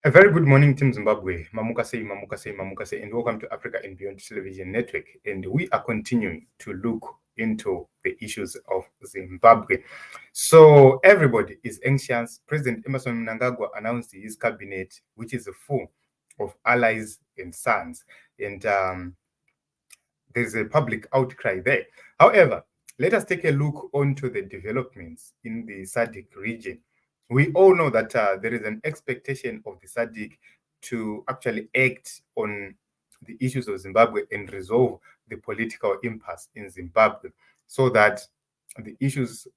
A very good morning, Team Zimbabwe. Mamukase, and welcome to Africa and Beyond Television Network. And we are continuing to look into the issues of Zimbabwe. So everybody is anxious. President Emmerson Mnangagwa announced his cabinet, which is full of allies and sons. And there's a public outcry there. However, let us take a look onto the developments in the SADC region. We all know that there is an expectation of the SADC to actually act on the issues of Zimbabwe and resolve the political impasse in Zimbabwe so that the issues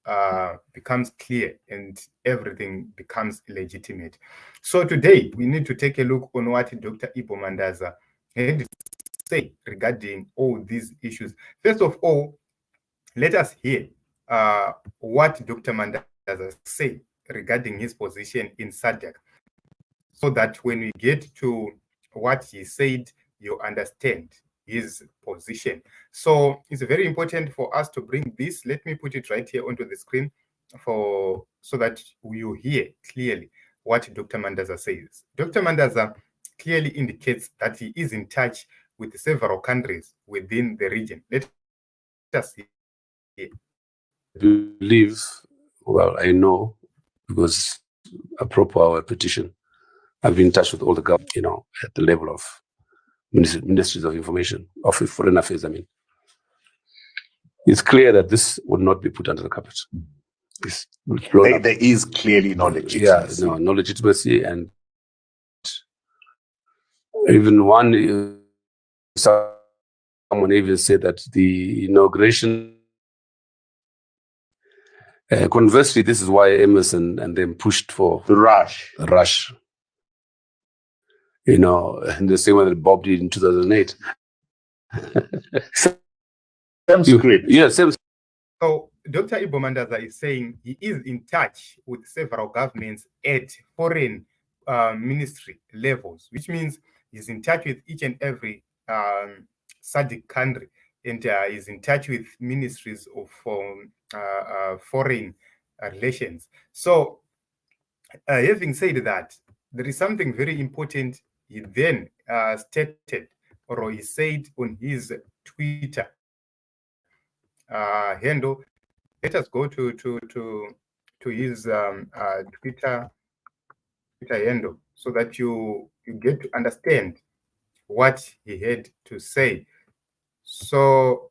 becomes clear and everything becomes legitimate. So today we need to take a look on what Dr. Ibbo Mandaza had to say regarding all these issues. First of all, let us hear what Dr. Mandaza said regarding his position in SADC, so that when we get to what he said, you understand his position. So it's very important for us to bring this. Let me put it right here onto the screen so that you hear clearly what Dr. Mandaza says. Dr. Mandaza clearly indicates that he is in touch with several countries within the region. Let us hear. I believe, well, I know, because apropos our petition, I've been in touch with all the government, at the level of ministries of information, of foreign affairs, It's clear that this would not be put under the carpet. There is clearly no legitimacy. Yeah, no legitimacy. And even someone even said that the inauguration, conversely, this is why Emerson and them pushed for the rush. In the same way that Bob did in 2008. Same script. Yeah, same. So Dr. Ibbo Mandaza is saying he is in touch with several governments at foreign ministry levels, which means he's in touch with each and every SADC country, and is in touch with ministries of foreign relations. So having said that, there is something very important he then stated, or he said on his Twitter handle. Let us go to his Twitter handle so that you get to understand what he had to say. So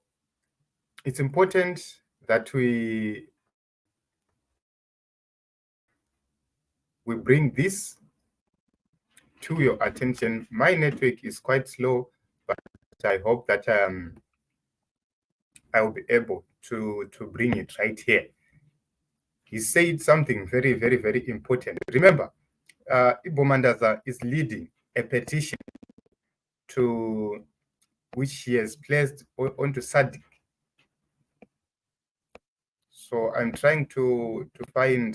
it's important that we bring this to your attention. My network is quite slow, but I hope that I will be able to bring it right here. He said something very, very, very important. Remember, Ibbo Mandaza is leading a petition to which he has placed onto SADC. So I'm trying to find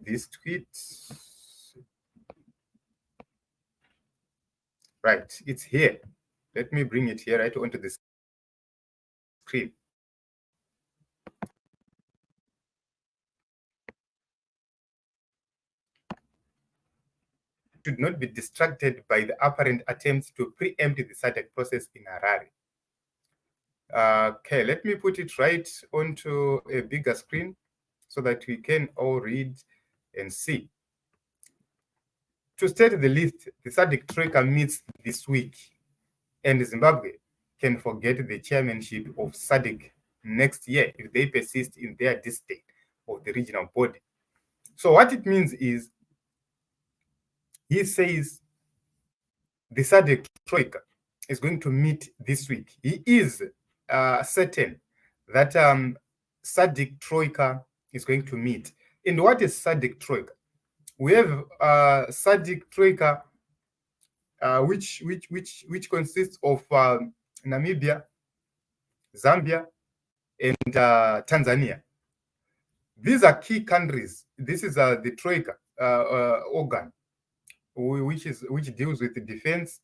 this tweet. Right, it's here. Let me bring it here right onto the screen. Should not be distracted by the apparent attempts to preempt the SADC process in Harare. Okay, let me put it right onto a bigger screen so that we can all read and see. To state the least, the SADC Troika meets this week, and Zimbabwe can forget the chairmanship of SADC next year if they persist in their disdain of the regional body. So what it means is, he says the SADC Troika is going to meet this week. He is certain that SADC Troika is going to meet. And what is SADC Troika? We have SADC Troika, which consists of Namibia, Zambia, and Tanzania. These are key countries. This is the Troika organ, which deals with the defense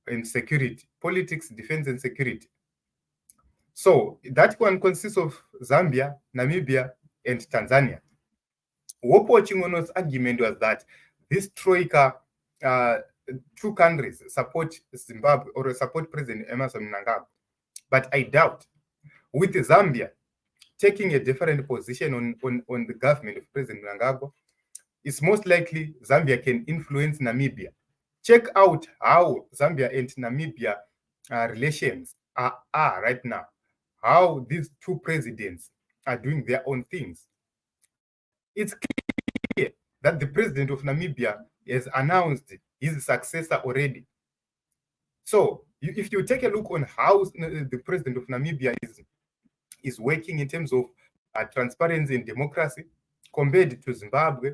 and security, politics, defense, and security. So that one consists of Zambia, Namibia, and Tanzania. Wopo Chingono's argument was that this Troika, 2 countries support Zimbabwe or support President Emerson Mnangagwa. But I doubt, with Zambia taking a different position on the government of President Mnangagwa, it's most likely Zambia can influence Namibia. Check out how Zambia and Namibia relations are right now, how these 2 presidents are doing their own things. It's clear that the president of Namibia has announced his successor already. So if you take a look on how the president of Namibia is working in terms of transparency and democracy compared to Zimbabwe,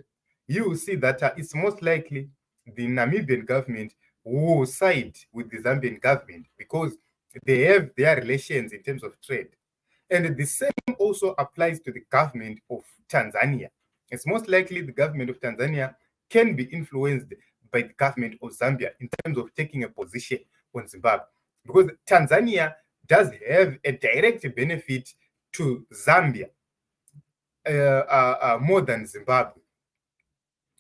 you will see that it's most likely the Namibian government will side with the Zambian government because they have their relations in terms of trade. And the same also applies to the government of Tanzania. It's most likely the government of Tanzania can be influenced by the government of Zambia in terms of taking a position on Zimbabwe, because Tanzania does have a direct benefit to Zambia more than Zimbabwe.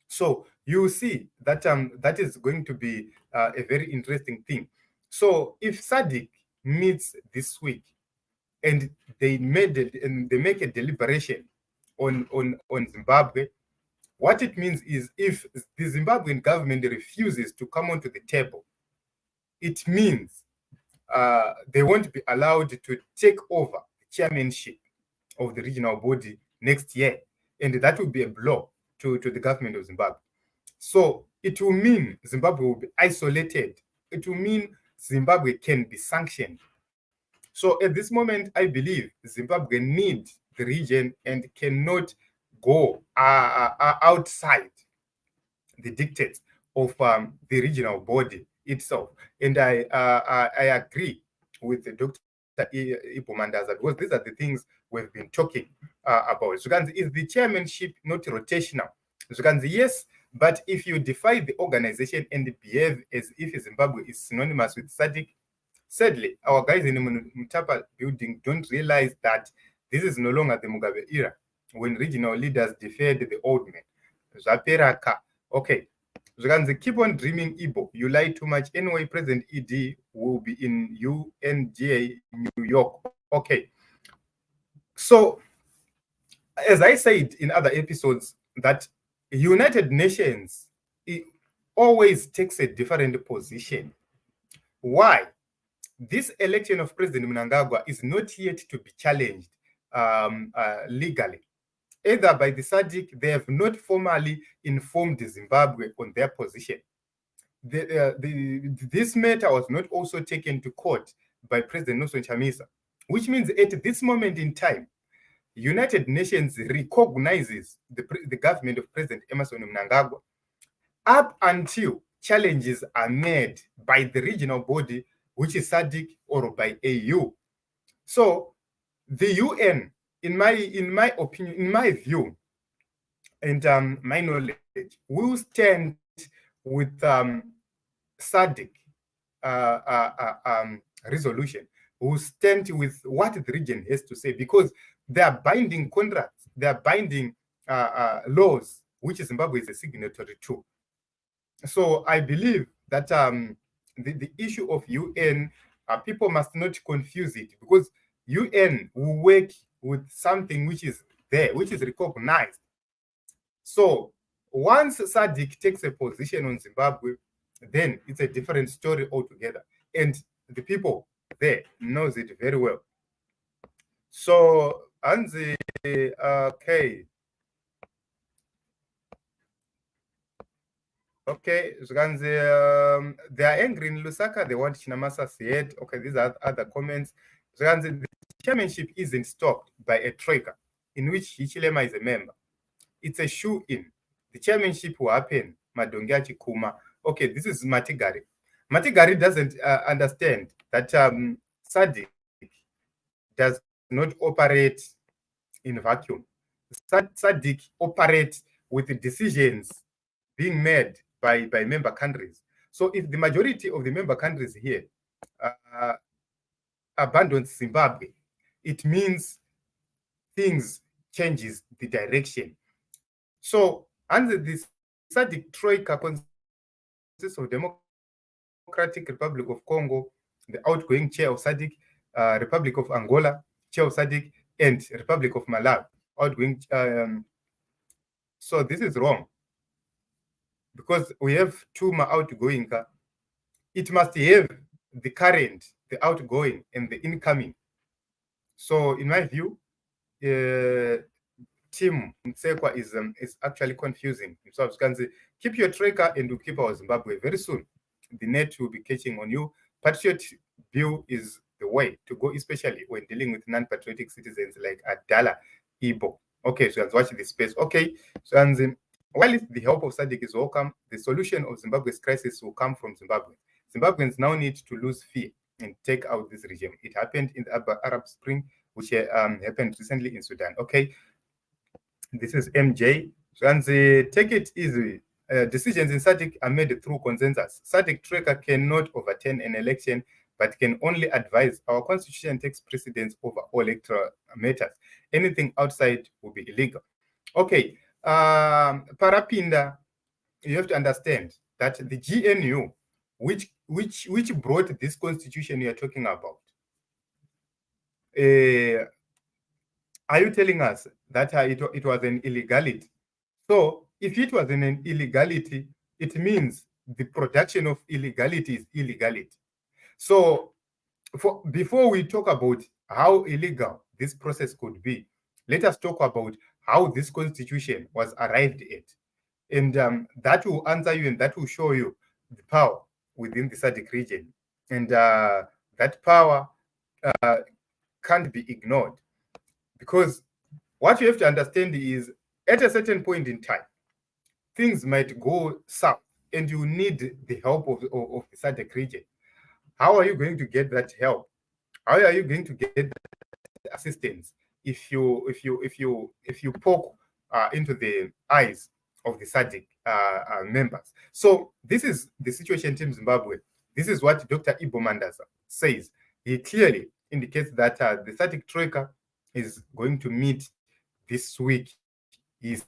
So you see that that is going to be a very interesting thing. So if SADC meets this week and they make a deliberation on Zimbabwe, what it means is if the Zimbabwean government refuses to come onto the table, it means they won't be allowed to take over the chairmanship of the regional body next year. And that will be a blow to the government of Zimbabwe. So it will mean Zimbabwe will be isolated. It will mean Zimbabwe can be sanctioned. So at this moment, I believe Zimbabwe needs the region and cannot go outside the dictates of the regional body itself. And I agree with Dr. Ibbo Mandaza, because these are the things we've been talking about. Is the chairmanship not rotational? Yes, but if you defy the organization and behave as if Zimbabwe is synonymous with SADC, sadly, our guys in the Mutapa building don't realize that this is no longer the Mugabe era, when regional leaders deferred the old men. Zaperaka. Okay. Keep on dreaming, Igbo. You lie too much. Anyway, President ED will be in UNGA, New York. Okay. So, as I said in other episodes, that United Nations always takes a different position. Why? This election of President Mnangagwa is not yet to be challenged legally. Either by the SADC, they have not formally informed Zimbabwe on their position. This matter was not also taken to court by President Nelson Chamisa, which means at this moment in time, United Nations recognizes the government of President Emerson Mnangagwa up until challenges are made by the regional body, which is SADC, or by AU. So the UN, in my opinion, in my view, and my knowledge, will stand with SADC resolution, will stand with what the region has to say, because they are binding contracts, they are binding laws, which Zimbabwe is a signatory to. So I believe that the issue of UN, people must not confuse it, because UN will work with something which is there, which is recognized. So once SADC takes a position on Zimbabwe, then it's a different story altogether. And the people there knows it very well. So, Anzi, okay. Okay, they are angry in Lusaka, they want Chinamasa's head. Okay, these are other comments. The chairmanship isn't stopped by a troika in which Hichilema is a member. It's a shoe-in. The chairmanship will happen, Madongachi Kuma. Okay, this is Matigari. Matigari doesn't understand that SADC does not operate in vacuum. SADC operates with the decisions being made by member countries. So if the majority of the member countries here abandons Zimbabwe, it means things changes the direction. So under this SADC Troika consists of Democratic Republic of Congo, the outgoing chair of SADC, Republic of Angola, chair of SADC, and Republic of Malawi, outgoing. So this is wrong, because we have two outgoing. It must have the current, the outgoing, and the incoming. So in my view, Team Nsekwa is actually confusing himself. You can say, keep your Troika and we'll keep our Zimbabwe. Very soon, the net will be catching on you. Patriot view is the way to go, especially when dealing with non-patriotic citizens like Dr Ibbo. Okay, so let's watch this space. Okay, so and while the help of SADC is welcome, the solution of Zimbabwe's crisis will come from Zimbabwe. Zimbabweans now need to lose fear and take out this regime. It happened in the Arab Spring, which happened recently in Sudan. Okay, this is MJ. So, and take it easy. Decisions in SADC are made through consensus. SADC Troika cannot overturn an election, but can only advise. Our constitution takes precedence over all electoral matters. Anything outside will be illegal. Okay, Parapinda, you have to understand that the GNU, which brought this constitution you are talking about, are you telling us that it was an illegality? So if it was an illegality, it means the production of illegality is illegality. So before we talk about how illegal this process could be, let us talk about how this constitution was arrived at. And that will answer you, and that will show you the power within the SADC region. And that power can't be ignored. Because what you have to understand is, at a certain point in time, things might go south and you need the help of the SADC region. How are you going to get that help? How are you going to get that assistance if you poke into the eyes of the SADC members? So this is the situation in Team Zimbabwe. This is what Dr. Ibbo Mandaza says. He clearly indicates that the SADC Troika is going to meet this week. He's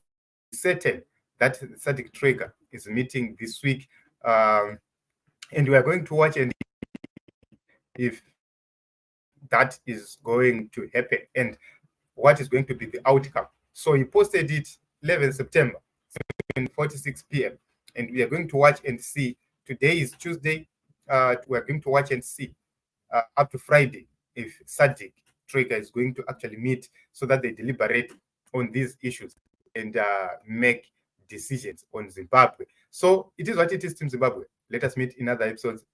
certain that the SADC Troika is meeting this week, and we are going to watch and if that is going to happen and what is going to be the outcome. So he posted it 11 September, 7:46 p.m. And we are going to watch and see. Today is Tuesday. We are going to watch and see up to Friday if SADC Troika is going to actually meet so that they deliberate on these issues and make decisions on Zimbabwe. So it is what it is, Team Zimbabwe. Let us meet in other episodes.